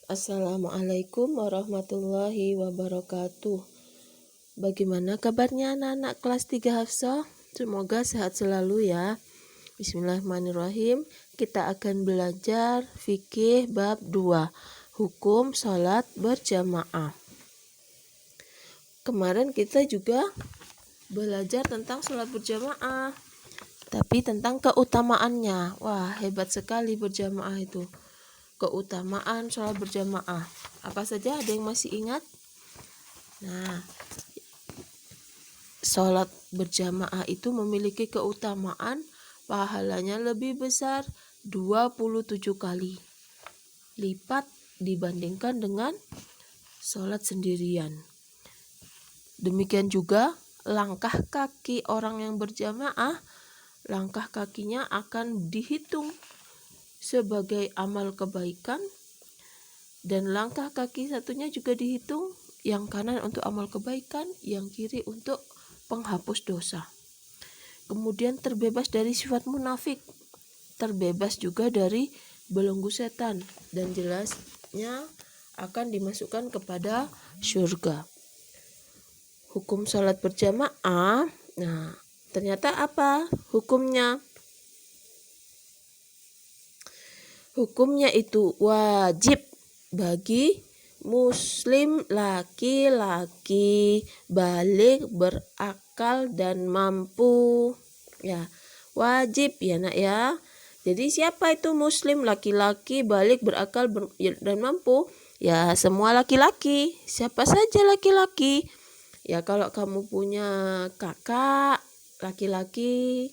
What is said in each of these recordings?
Assalamualaikum warahmatullahi wabarakatuh. Bagaimana kabarnya anak-anak kelas 3 Hafsah? Semoga sehat selalu ya. Bismillahirrahmanirrahim. Kita akan belajar fikih bab 2, hukum sholat berjamaah. Kemarin kita juga belajar tentang sholat berjamaah, tapi tentang keutamaannya. Wah, hebat sekali berjamaah itu. Keutamaan sholat berjamaah. Apa saja, ada yang masih ingat? Nah, sholat berjamaah itu memiliki keutamaan pahalanya lebih besar 27 kali lipat dibandingkan dengan sholat sendirian. Demikian juga langkah kaki orang yang berjamaah, langkah kakinya akan dihitung sebagai amal kebaikan, dan langkah kaki satunya juga dihitung, yang kanan untuk amal kebaikan, yang kiri untuk penghapus dosa. Kemudian terbebas dari sifat munafik, terbebas juga dari belenggu setan, dan jelasnya akan dimasukkan kepada surga. Hukum sholat berjamaah, nah ternyata apa hukumnya? Hukumnya itu wajib bagi muslim laki-laki balik, berakal dan mampu. Ya, wajib ya nak ya. Jadi siapa itu muslim laki-laki balik, berakal dan mampu? Ya, semua laki-laki. Siapa saja laki-laki? Ya, kalau kamu punya kakak laki-laki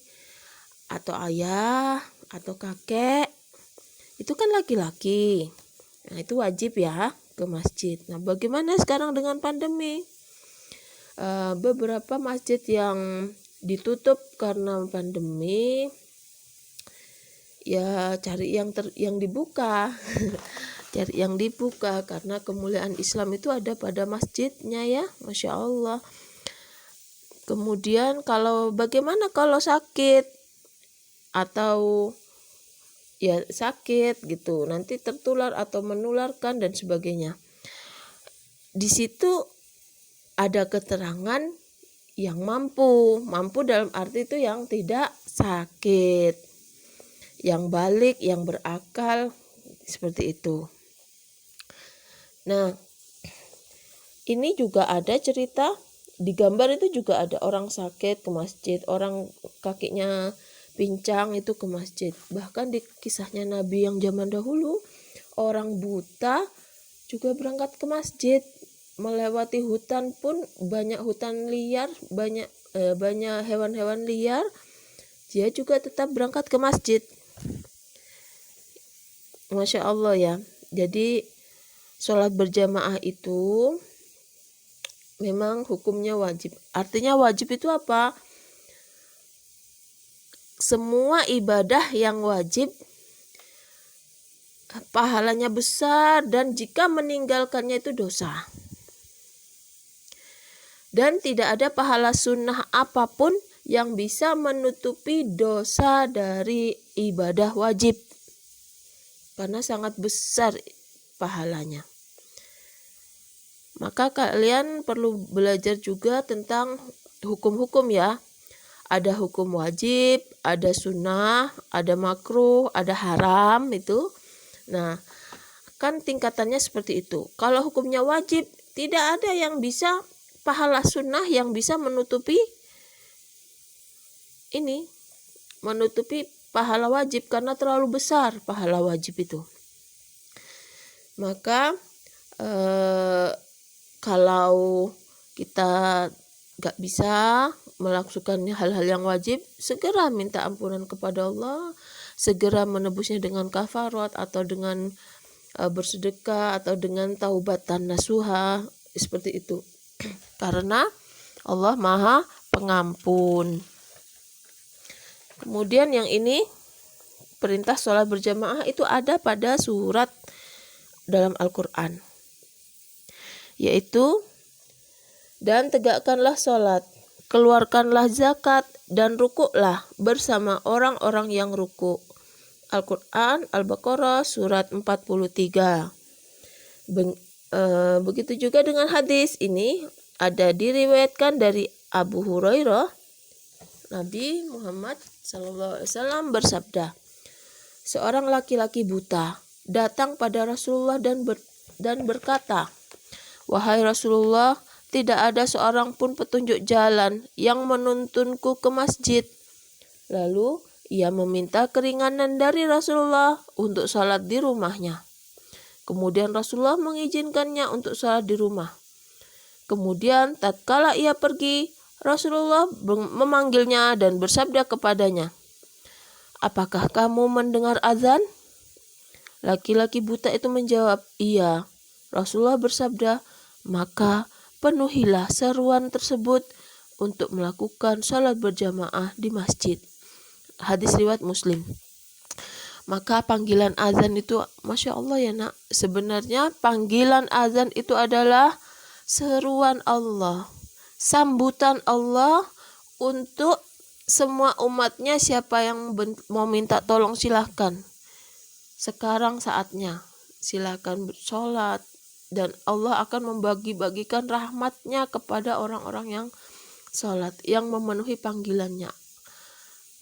atau ayah atau kakek, itu kan laki-laki. Nah, itu wajib ya ke masjid. Nah, bagaimana sekarang dengan pandemi? Beberapa masjid yang ditutup karena pandemi, ya cari yang dibuka. Cari yang dibuka, karena kemuliaan Islam itu ada pada masjidnya ya, Masya Allah. Kemudian bagaimana kalau sakit atau ya sakit gitu, nanti tertular atau menularkan dan sebagainya. Di situ ada keterangan yang mampu dalam arti itu yang tidak sakit, yang balik, yang berakal, seperti itu. Nah, ini juga ada cerita di gambar itu, juga ada orang sakit ke masjid, orang kakinya pincang itu ke masjid. Bahkan di kisahnya Nabi yang zaman dahulu, orang buta juga berangkat ke masjid. Melewati hutan pun, banyak hutan liar, banyak hewan-hewan liar, dia juga tetap berangkat ke masjid. Masya Allah ya. Jadi sholat berjamaah itu memang hukumnya wajib. Artinya wajib itu apa? Semua ibadah yang wajib pahalanya besar, dan jika meninggalkannya itu dosa. Dan tidak ada pahala sunnah apapun yang bisa menutupi dosa dari ibadah wajib, karena sangat besar pahalanya. Maka kalian perlu belajar juga tentang hukum-hukum ya. Ada hukum wajib, ada sunnah, ada makruh, ada haram itu. Nah, kan tingkatannya seperti itu. Kalau hukumnya wajib, tidak ada yang bisa, pahala sunnah yang bisa menutupi pahala wajib, karena terlalu besar pahala wajib itu. Maka kalau kita gak bisa melakukan hal-hal yang wajib, segera minta ampunan kepada Allah, segera menebusnya dengan kafarat atau dengan bersedekah atau dengan taubatan nasuha, seperti itu. Karena Allah Maha Pengampun. Kemudian yang ini, perintah sholat berjamaah itu ada pada surat dalam Al-Quran, yaitu, dan tegakkanlah sholat, keluarkanlah zakat, dan rukuklah bersama orang-orang yang rukuk. Al-Quran Al-Baqarah surat 43. Begitu juga dengan hadis ini ada diriwayatkan dari Abu Hurairah, Nabi Muhammad SAW bersabda, seorang laki-laki buta datang pada Rasulullah dan berkata, wahai Rasulullah, tidak ada seorang pun petunjuk jalan yang menuntunku ke masjid. Lalu ia meminta keringanan dari Rasulullah untuk salat di rumahnya. Kemudian Rasulullah mengizinkannya untuk salat di rumah. Kemudian tatkala ia pergi, Rasulullah memanggilnya dan bersabda kepadanya, apakah kamu mendengar azan? Laki-laki buta itu menjawab, iya. Rasulullah bersabda, maka penuhilah seruan tersebut untuk melakukan salat berjamaah di masjid. Hadis riwayat Muslim. Maka panggilan azan itu, Masya Allah ya nak, sebenarnya panggilan azan itu adalah seruan Allah, sambutan Allah untuk semua umatnya. Siapa yang mau minta tolong silahkan. Sekarang saatnya, silakan bersolat, dan Allah akan membagi-bagikan rahmatnya kepada orang-orang yang sholat, yang memenuhi panggilannya.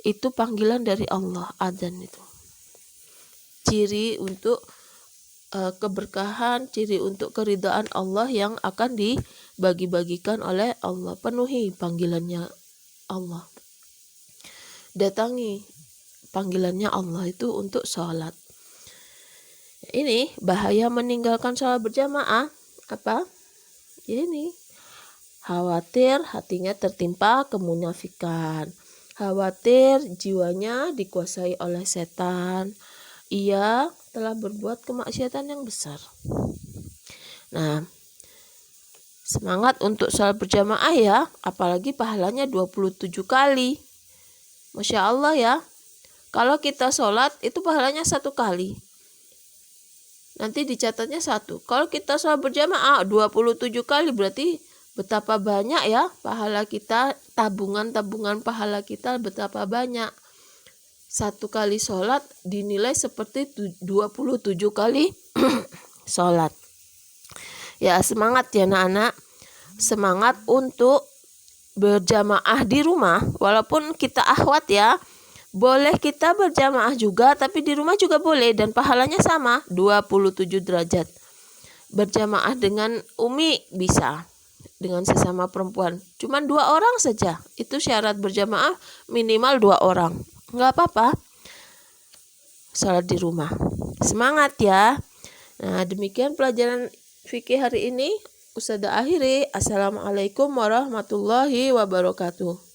Itu panggilan dari Allah, adzan itu. Ciri untuk keberkahan, ciri untuk keridhaan Allah yang akan dibagi-bagikan oleh Allah. Penuhi panggilannya Allah. Datangi panggilannya Allah itu untuk sholat. Ini bahaya meninggalkan sholat berjamaah. Apa? Ya ini, khawatir hatinya tertimpa kemunafikan, khawatir jiwanya dikuasai oleh setan. Ia telah berbuat kemaksiatan yang besar. Nah, semangat untuk sholat berjamaah ya, apalagi pahalanya 27 kali. Masya Allah ya. Kalau kita sholat itu pahalanya 1 kali. Nanti dicatatnya 1. Kalau kita sholat berjamaah 27 kali, berarti betapa banyak ya pahala kita, tabungan pahala kita betapa banyak. 1 kali sholat dinilai seperti 27 kali sholat. Ya, semangat ya anak-anak. Semangat untuk berjamaah di rumah. Walaupun kita akhwat ya, boleh kita berjamaah juga, tapi di rumah juga boleh, dan pahalanya sama, 27 derajat. Berjamaah dengan umi bisa, dengan sesama perempuan. Cuman 2 orang saja, itu syarat berjamaah minimal 2 orang. Enggak apa-apa, salat di rumah. Semangat ya. Nah, demikian pelajaran fikih hari ini. Ustazah akhiri. Assalamualaikum warahmatullahi wabarakatuh.